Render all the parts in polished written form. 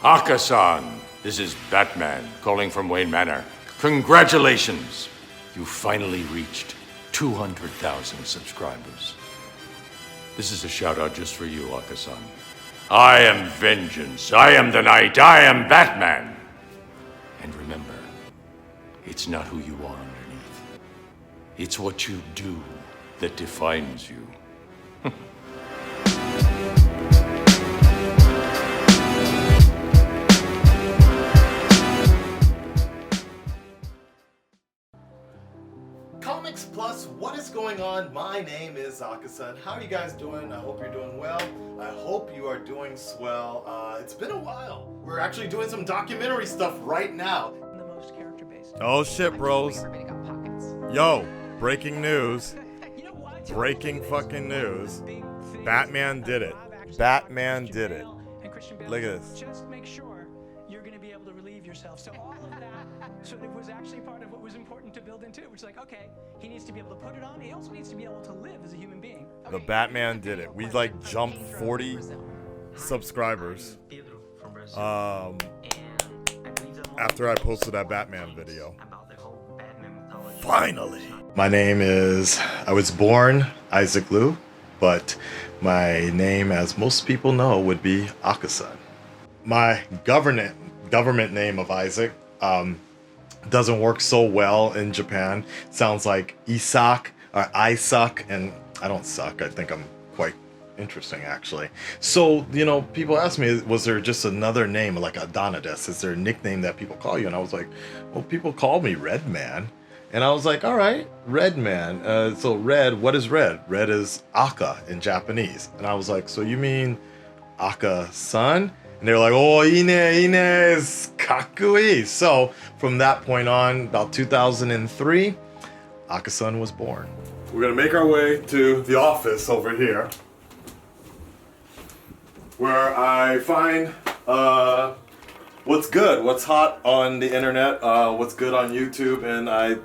Akasan, this is Batman calling from Wayne Manor. Congratulations! You finally reached 200,000 subscribers. This is a shout out just for you, Akasan. I am vengeance. I am the night. I am Batman. And remember, it's not who you are underneath. It's what you do that defines you. Comics Plus, what is going on? My name is Akasan. How are you guys doing? I hope you're doing well. I hope you are doing swell. It's been a while. We're actually doing some documentary stuff right now. The most character-based. Oh shit, bros. Yo, breaking news. Breaking fucking news. Batman did it. Batman did it. Look at this. Just make sure you're going to be able to relieve yourself. So all of that, so it was actually part of what was important to build into it, which is like, okay, he needs to be able to put it on. He also needs to be able to live as a human being. The Batman did it. We like jumped 40 subscribers after I posted that Batman video. Finally. My name is, I was born Isaac Liu, but my name, as most people know, would be Akasan. My government name of Isaac doesn't work so well in Japan. It sounds like Isak or I suck, and I don't suck. I think I'm quite interesting, actually. So, you know, people ask me, was there just another name like Adonades? Is there a nickname that people call you? And I was like, well, people call me Red Man. And I was like, all right, Red Man. So red, what is red? Red is Aka in Japanese. And I was like, so you mean Aka-san? And they're like, oh, ine is kakui. So from that point on, about 2003, Akasan was born. We're gonna make our way to the office over here, where I find what's good, what's hot on the internet, what's good on YouTube, and I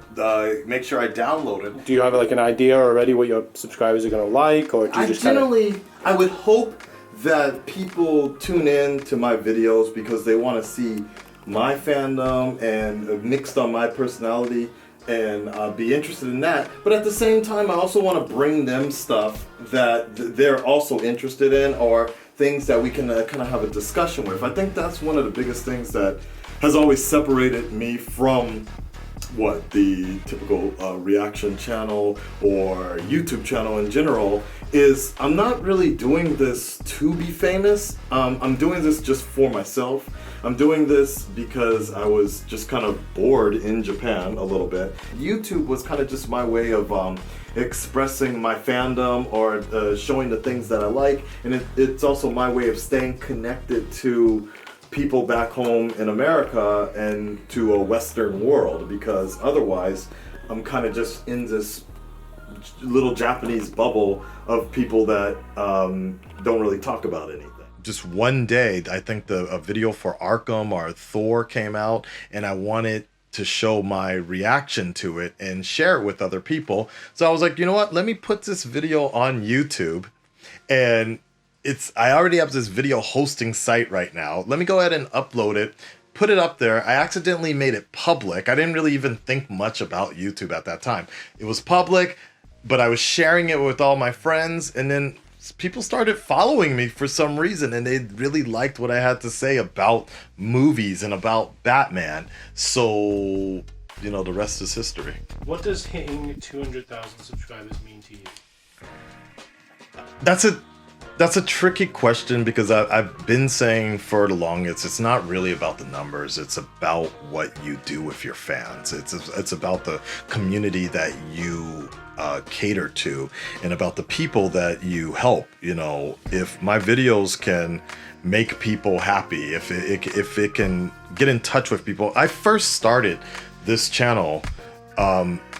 make sure I download it. Do you have like an idea already what your subscribers are gonna like, or do you just I would hope that people tune in to my videos because they want to see my fandom and mixed on my personality and be interested in that. But at the same time, I also want to bring them stuff that they're also interested in, or things that we can kind of have a discussion with. I think that's one of the biggest things that has always separated me from the typical reaction channel or YouTube channel in general is I'm not really doing this to be famous. I'm doing this just for myself. I'm doing this because I was just kind of bored in Japan a little bit. YouTube was kind of just my way of expressing my fandom or showing the things that I like, and it's also my way of staying connected to people back home in America and to a Western world, because otherwise I'm kind of just in this little Japanese bubble of people that don't really talk about anything. Just one day, I think a video for Arkham or Thor came out, and I wanted to show my reaction to it and share it with other people. So I was like, you know what, let me put this video on YouTube, and I already have this video hosting site right now. Let me go ahead and upload it, put it up there. I accidentally made it public. I didn't really even think much about YouTube at that time. It was public, but I was sharing it with all my friends, and then people started following me for some reason, and they really liked what I had to say about movies and about Batman. So, you know, the rest is history. What does hitting 200,000 subscribers mean to you? That's a tricky question, because I've been saying for the longest, it's not really about the numbers. It's about what you do with your fans. It's about the community that you cater to, and about the people that you help. You know, if my videos can make people happy, if it can get in touch with people. I first started this channel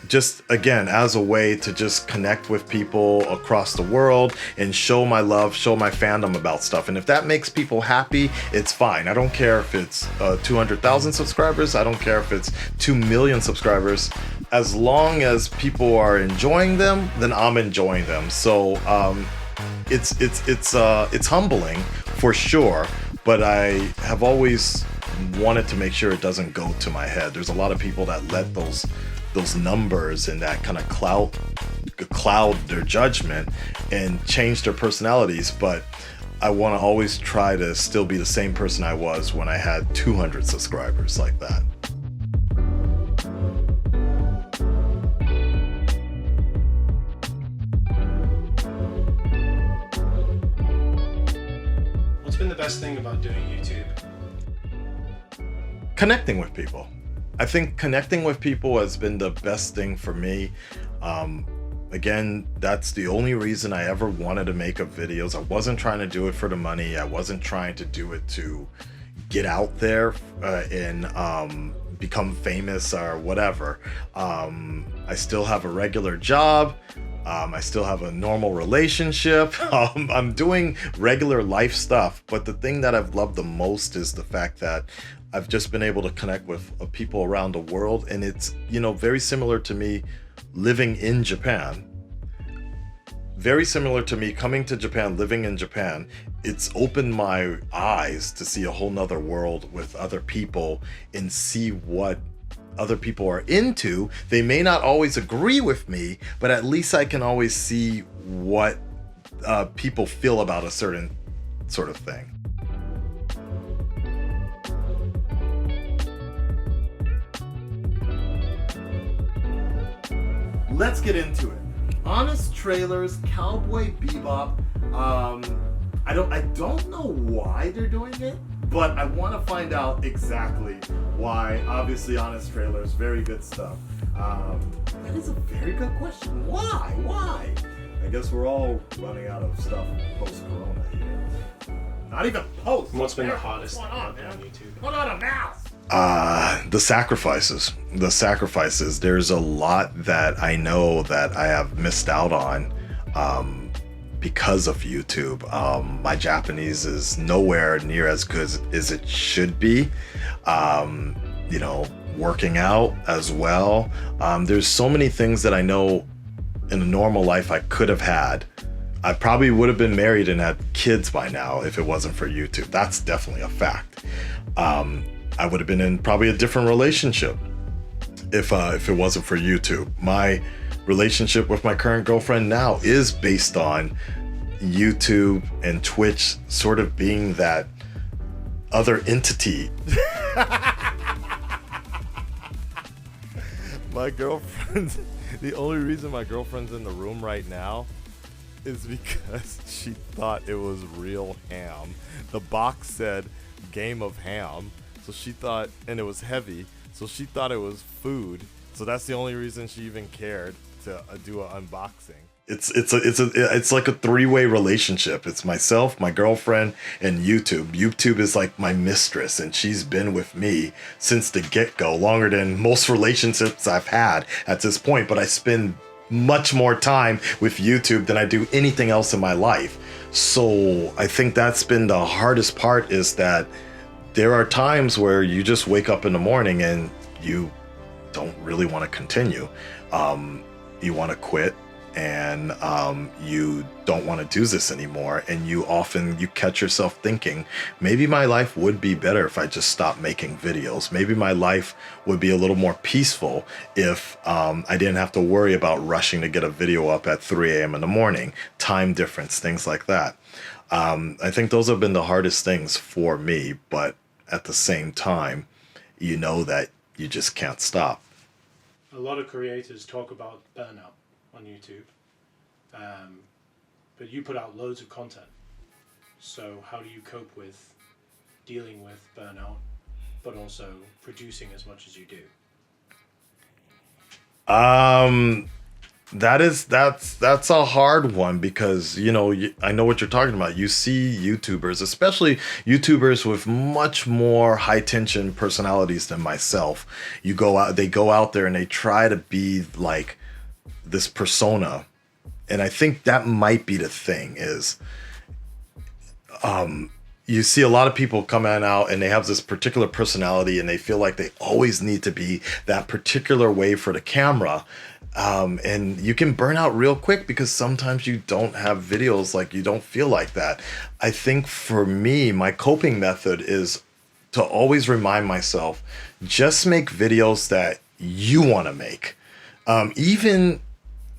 just again as a way to just connect with people across the world and show my love, show my fandom about stuff. And if that makes people happy, it's fine. I don't care if it's 200,000 subscribers. I don't care if it's 2 million subscribers. As long as people are enjoying them, then I'm enjoying them. So it's humbling for sure. but I have always wanted to make sure it doesn't go to my head. There's a lot of people that let those numbers and that kind of cloud their judgment and change their personalities, but I want to always try to still be the same person I was when I had 200 subscribers like that. What's been the best thing about doing YouTube? Connecting with people. I think connecting with people has been the best thing for me. Again, that's the only reason I ever wanted to make videos. I wasn't trying to do it for the money. I wasn't trying to do it to get out there and become famous or whatever. I still have a regular job. I still have a normal relationship. I'm doing regular life stuff. But the thing that I've loved the most is the fact that I've just been able to connect with people around the world. And it's, you know, very similar to me living in Japan. Very similar to me coming to Japan, living in Japan. It's opened my eyes to see a whole nother world with other people and see what other people are into. They may not always agree with me, but at least I can always see what people feel about a certain sort of thing. Let's get into it. Honest Trailers, Cowboy Bebop. I don't know why they're doing it, but I want to find out exactly why. Obviously, Honest Trailers, very good stuff. That is a very good question. Why? Why? I guess we're all running out of stuff post-corona here. Not even post. What's been the hardest thing about doing YouTube? Put on a mask. The sacrifices. There's a lot that I know that I have missed out on because of YouTube. My Japanese is nowhere near as good as it should be. You know, working out as well. There's so many things that I know in a normal life I could have had. I probably would have been married and had kids by now if it wasn't for YouTube. That's definitely a fact. I would have been in probably a different relationship if it wasn't for YouTube. My relationship with my current girlfriend now is based on YouTube and Twitch sort of being that other entity. My girlfriend, the only reason my girlfriend's in the room right now is because she thought it was real ham. The box said Game of Ham. So she thought, and it was heavy, so she thought it was food. So that's the only reason she even cared to do an unboxing. It's like a three-way relationship. It's myself, my girlfriend, and YouTube. YouTube is like my mistress, and she's been with me since the get-go, longer than most relationships I've had at this point. But I spend much more time with YouTube than I do anything else in my life. So I think that's been the hardest part, is that there are times where you just wake up in the morning and you don't really want to continue. You want to quit, and you don't want to do this anymore. And you catch yourself thinking, maybe my life would be better if I just stopped making videos. Maybe my life would be a little more peaceful if I didn't have to worry about rushing to get a video up at 3 a.m. in the morning, time difference, things like that. I think those have been the hardest things for me, but at the same time, you know that you just can't stop. A lot of creators talk about burnout on YouTube, but you put out loads of content. So how do you cope with dealing with burnout, but also producing as much as you do? That's a hard one, because, you know, I know what you're talking about. You see YouTubers, especially YouTubers with much more high tension personalities than myself. They go out there and they try to be like this persona. And I think that might be the thing, is you see a lot of people coming out and they have this particular personality and they feel like they always need to be that particular way for the camera. And you can burn out real quick because sometimes you don't have videos, like you don't feel like that. I think for me, my coping method is to always remind myself, just make videos that you want to make. Even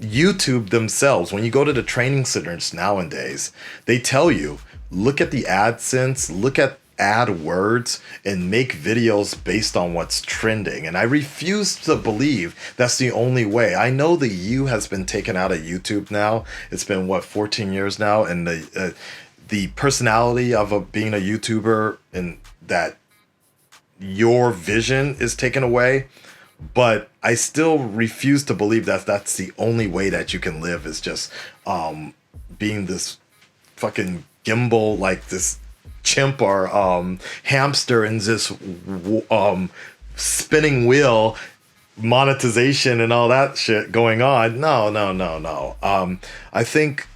YouTube themselves, when you go to the training centers nowadays, they tell you, look at the AdSense, look at AdWords, and make videos based on what's trending. And I refuse to believe that's the only way. I know the U has been taken out of YouTube now. It's been, 14 years now, and the personality of being a YouTuber and that your vision is taken away. But I still refuse to believe that that's the only way that you can live, is just being this fucking gimbal, like this chimp or hamster in this spinning wheel, monetization and all that shit going on. No. I think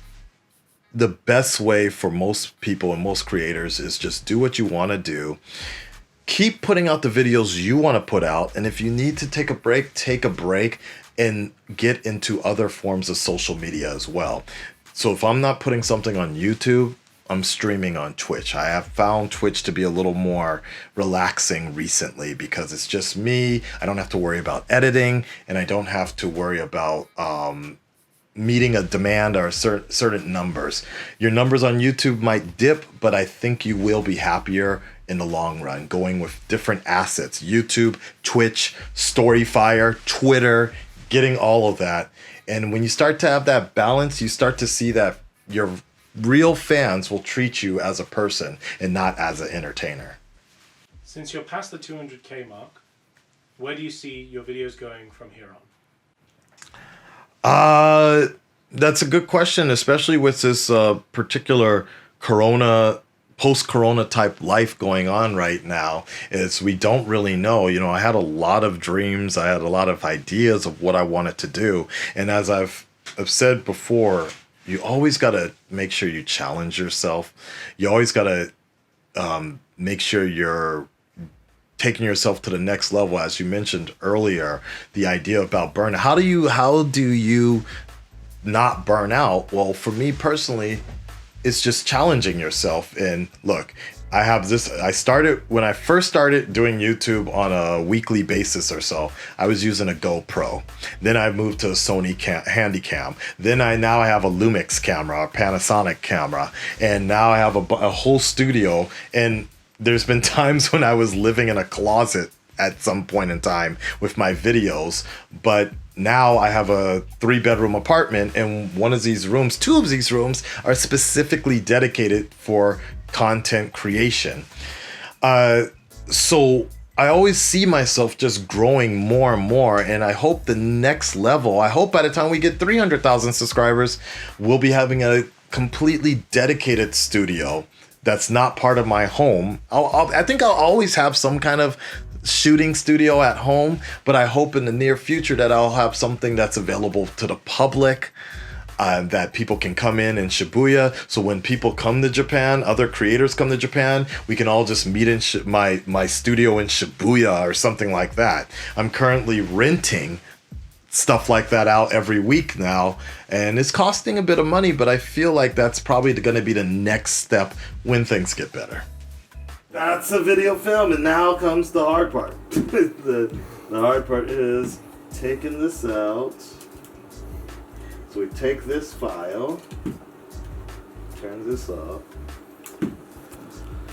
the best way for most people and most creators is just do what you want to do. Keep putting out the videos you want to put out. And if you need to take a break and get into other forms of social media as well. So if I'm not putting something on YouTube, I'm streaming on Twitch. I have found Twitch to be a little more relaxing recently because it's just me. I don't have to worry about editing, and I don't have to worry about meeting a demand or certain numbers. Your numbers on YouTube might dip, but I think you will be happier in the long run going with different assets: YouTube, Twitch, Storyfire, Twitter, getting all of that. And when you start to have that balance, you start to see that your real fans will treat you as a person and not as an entertainer. Since you're past the 200K mark, where do you see your videos going from here on? That's a good question, especially with this particular post-corona type life going on right now. Is we don't really know. I had a lot of dreams. I had a lot of ideas of what I wanted to do. And as I've said before, you always got to make sure you challenge yourself. You always got to make sure you're taking yourself to the next level. As you mentioned earlier, the idea about burnout. How do you not burn out? Well, for me personally, it's just challenging yourself. And look, I have this. When I first started doing YouTube on a weekly basis or so, I was using a GoPro. Then I moved to a Sony Handycam. Then now I have a Lumix camera, a Panasonic camera, and now I have a whole studio. And there's been times when I was living in a closet at some point in time with my videos, but now I have a 3-bedroom apartment, and two of these rooms are specifically dedicated for content creation. So I always see myself just growing more and more, and I hope the next level, I hope by the time we get 300,000 subscribers, we'll be having a completely dedicated studio that's not part of my home. I think I'll always have some kind of shooting studio at home, but I hope in the near future that I'll have something that's available to the public, that people can come in Shibuya. So when people come to Japan, other creators come to Japan, we can all just meet in my studio in Shibuya or something like that. I'm currently renting stuff like that out every week now, and it's costing a bit of money, but I feel like that's probably going to be the next step when things get better. That's a video film, and now comes the hard part. The hard part is taking this out. So we take this file, turn this up.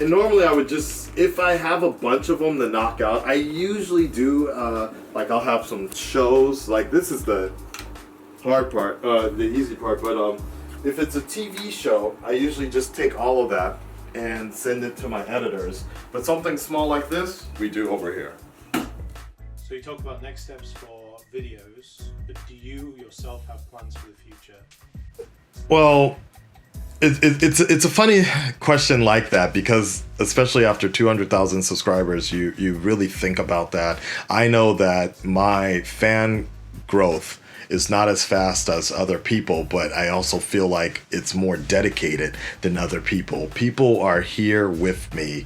And normally I would just, if I have a bunch of them to knock out, I usually do, like I'll have some shows, like this is the hard part, the easy part, but if it's a TV show, I usually just take all of that and send it to my editors. But something small like this, we do over here. So you talk about next steps for videos, but do you yourself have plans for the future? Well, it's a funny question like that, because especially after 200,000 subscribers, you really think about that. I know that my fan growth is not as fast as other people, but I also feel like it's more dedicated than other people. People are here with me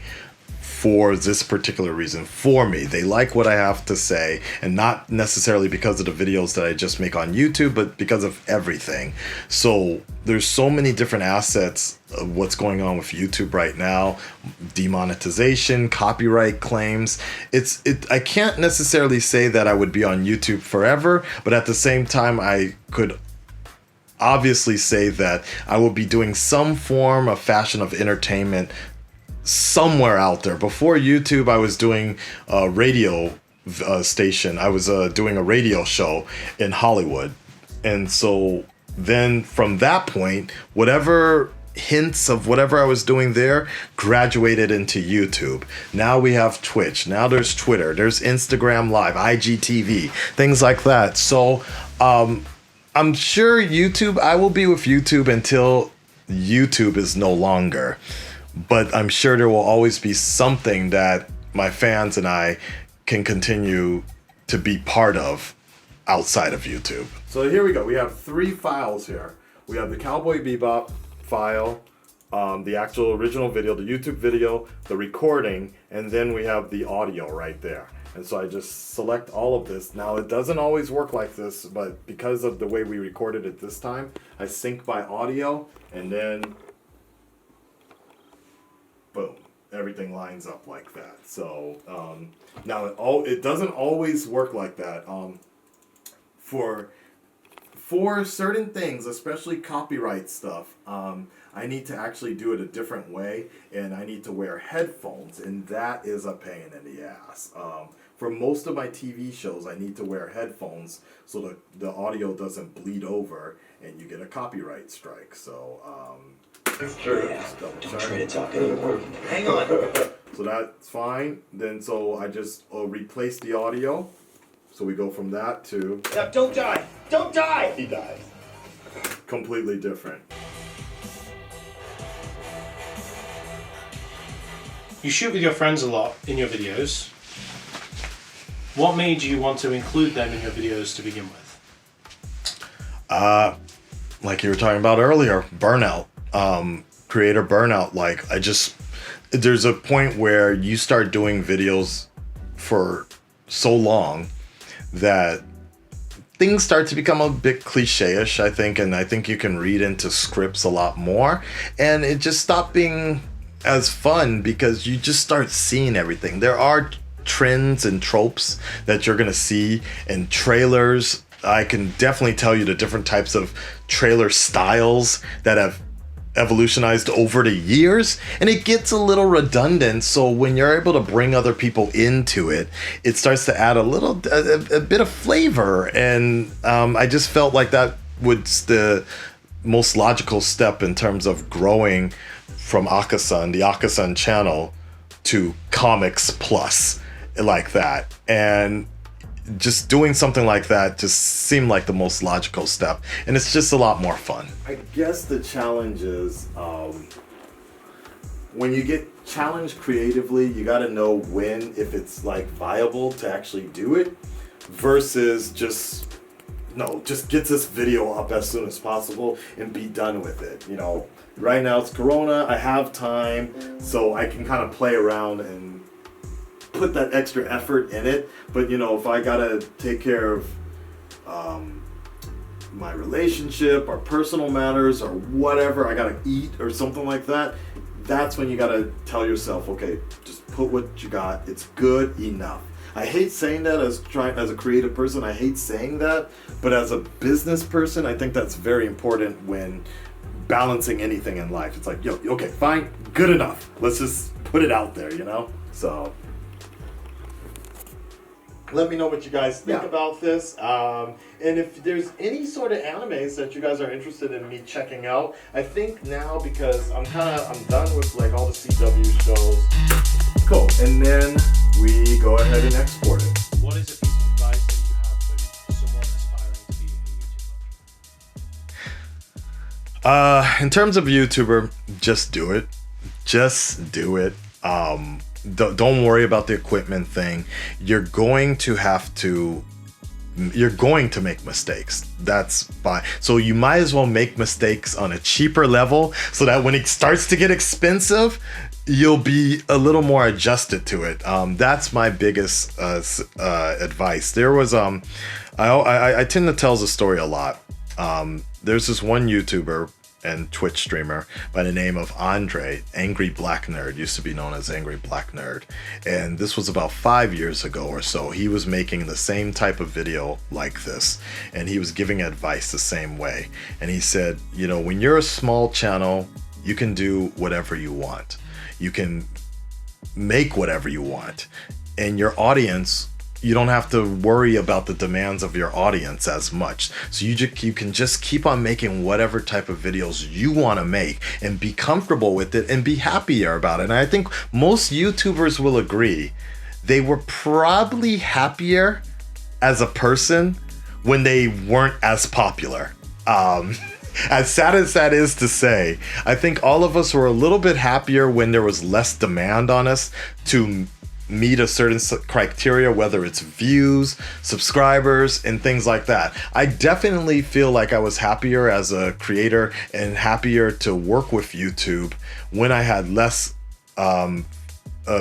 for this particular reason for me. They like what I have to say, and not necessarily because of the videos that I just make on YouTube, but because of everything. So there's so many different assets of what's going on with YouTube right now. Demonetization, copyright claims. I can't necessarily say that I would be on YouTube forever, but at the same time, I could obviously say that I will be doing some form of fashion of entertainment somewhere out there. Before YouTube, I was doing a radio station. I was doing a radio show in Hollywood. And so then from that point, whatever hints of whatever I was doing there graduated into YouTube. Now we have Twitch. Now there's Twitter. There's Instagram Live, IGTV, things like that. So I'm sure YouTube, I will be with YouTube until YouTube is no longer. But I'm sure there will always be something that my fans and I can continue to be part of outside of YouTube. So here we go. We have 3 files here. We have the Cowboy Bebop file, the actual original video, the YouTube video, the recording, and then we have the audio right there. And so I just select all of this. Now it doesn't always work like this, but because of the way we recorded it this time, I sync by audio, and then boom, everything lines up like that. So now it doesn't always work like that. For certain things, especially copyright stuff, I need to actually do it a different way, and I need to wear headphones, and that is a pain in the ass. For most of my TV shows, I need to wear headphones so that the audio doesn't bleed over and you get a copyright strike. So, Sure. Yeah. Don't try to talk anymore. Hang on. So that's fine. Then so I just replace the audio. So we go from that to... Now, don't die! Don't die! He dies. Completely different. You shoot with your friends a lot in your videos. What made you want to include them in your videos to begin with? Like you were talking about earlier, burnout. Creator burnout. Like there's a point where you start doing videos for so long that things start to become a bit cliche-ish, I think, and I think you can read into scripts a lot more, and it just stopped being as fun because you just start seeing everything. There are trends and tropes that you're gonna see in trailers. I can definitely tell you the different types of trailer styles that have evolutionized over the years, and it gets a little redundant. So when you're able to bring other people into it, it starts to add a bit of flavor, and I just felt like that was the most logical step in terms of growing from Akasan, the Akasan channel, to Comics Plus, like that. And just doing something like that just seemed like the most logical step, and it's just a lot more fun. I guess the challenge is when you get challenged creatively, you got to know if it's like viable to actually do it versus just get this video up as soon as possible and be done with it. You know, right now it's Corona, I have time, so I can kind of play around and put that extra effort in it. But you know, if I gotta take care of my relationship or personal matters or whatever, I gotta eat or something like that, that's when you gotta tell yourself, okay, just put what you got, it's good enough. I hate saying that as a creative person, I hate saying that, but as a business person, I think that's very important when balancing anything in life. It's like, yo, okay, fine, good enough. Let's just put it out there, you know? So let me know what you guys think about this. And if there's any sort of animes that you guys are interested in me checking out, I think now, because I'm done with like all the CW shows. Cool. And then we go ahead and export it. What is a piece of advice that you have for someone aspiring to be a YouTuber? In terms of YouTuber, just do it. Just do it. Don't worry about the equipment thing. You're going to make mistakes. That's fine. So you might as well make mistakes on a cheaper level so that when it starts to get expensive, you'll be a little more adjusted to it. That's my biggest advice. There was I tend to tell the story a lot. There's this one YouTuber and Twitch streamer by the name of Andre, Angry Black Nerd, used to be known as Angry Black Nerd. And this was about 5 years ago or so. He was making the same type of video like this, and he was giving advice the same way. And he said, you know, when you're a small channel, you can do whatever you want. You can make whatever you want. And your audience, you don't have to worry about the demands of your audience as much. So you can just keep on making whatever type of videos you want to make and be comfortable with it and be happier about it. And I think most YouTubers will agree they were probably happier as a person when they weren't as popular. As sad as that is to say, I think all of us were a little bit happier when there was less demand on us to meet a certain criteria, whether it's views, subscribers, and things like that. I definitely feel like I was happier as a creator and happier to work with YouTube when I had less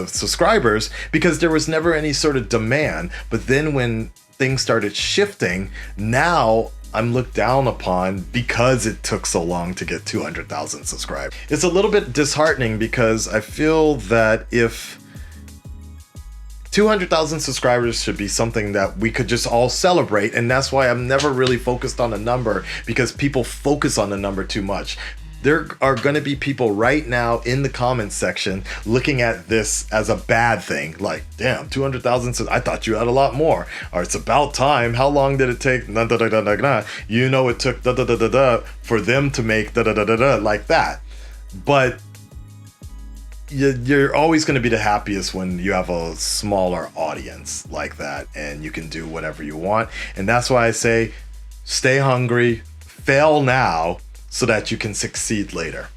subscribers, because there was never any sort of demand. But then when things started shifting, now I'm looked down upon because it took so long to get 200,000 subscribers. It's a little bit disheartening because I feel that if 200,000 subscribers should be something that we could just all celebrate, and that's why I'm never really focused on the number, because people focus on the number too much. There are going to be people right now in the comments section looking at this as a bad thing. Like, damn, 200,000, I thought you had a lot more. Or it's about time. How long did it take? You know, it took for them to make like that. But you're always going to be the happiest when you have a smaller audience like that and you can do whatever you want. And that's why I say stay hungry, fail now, so that you can succeed later.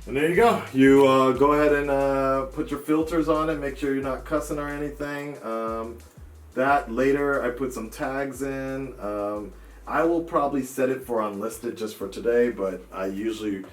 And there you go. You go ahead and put your filters on it. Make sure you're not cussing or anything. That later, I put some tags in. I will probably set it for unlisted just for today, but I usually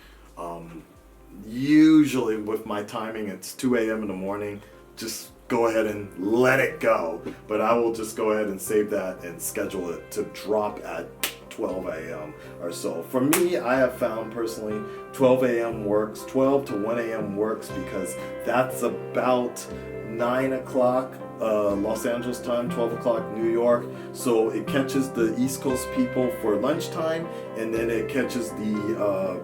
with my timing, it's 2 a.m. in the morning. Just go ahead and let it go. But I will just go ahead and save that and schedule it to drop at 12 a.m. or so. For me, I have found personally 12 a.m. works, 12 to 1 a.m. works, because that's about 9 o'clock Los Angeles time, 12 o'clock New York. So it catches the East Coast people for lunchtime, and then it catches the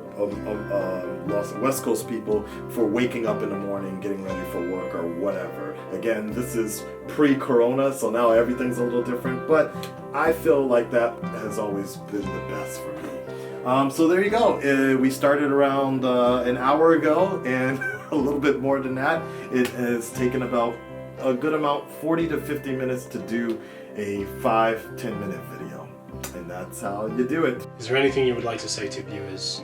West Coast people for waking up in the morning, getting ready for work or whatever. Again, this is pre-corona, so now everything's a little different, but I feel like that has always been the best for me. So there you go. We started around an hour ago, and a little bit more than that. It has taken about a good amount, 40 to 50 minutes to do a 5-10 minute video. And that's how you do it. Is there anything you would like to say to viewers?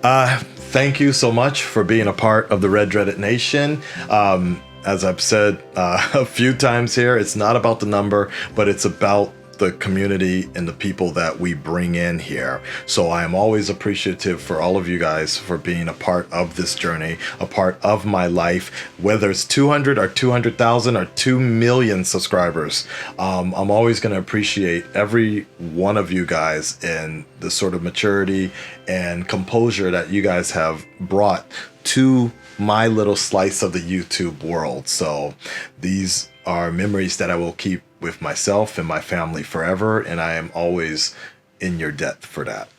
Thank you so much for being a part of the Red Dreaded Nation. As I've said a few times here, it's not about the number, but it's about the community and the people that we bring in here. So I am always appreciative for all of you guys for being a part of this journey, a part of my life, whether it's 200 or 200,000 or 2 million subscribers. I'm always going to appreciate every one of you guys and the sort of maturity and composure that you guys have brought to my little slice of the YouTube world. So these are memories that I will keep with myself and my family forever, and I am always in your debt for that.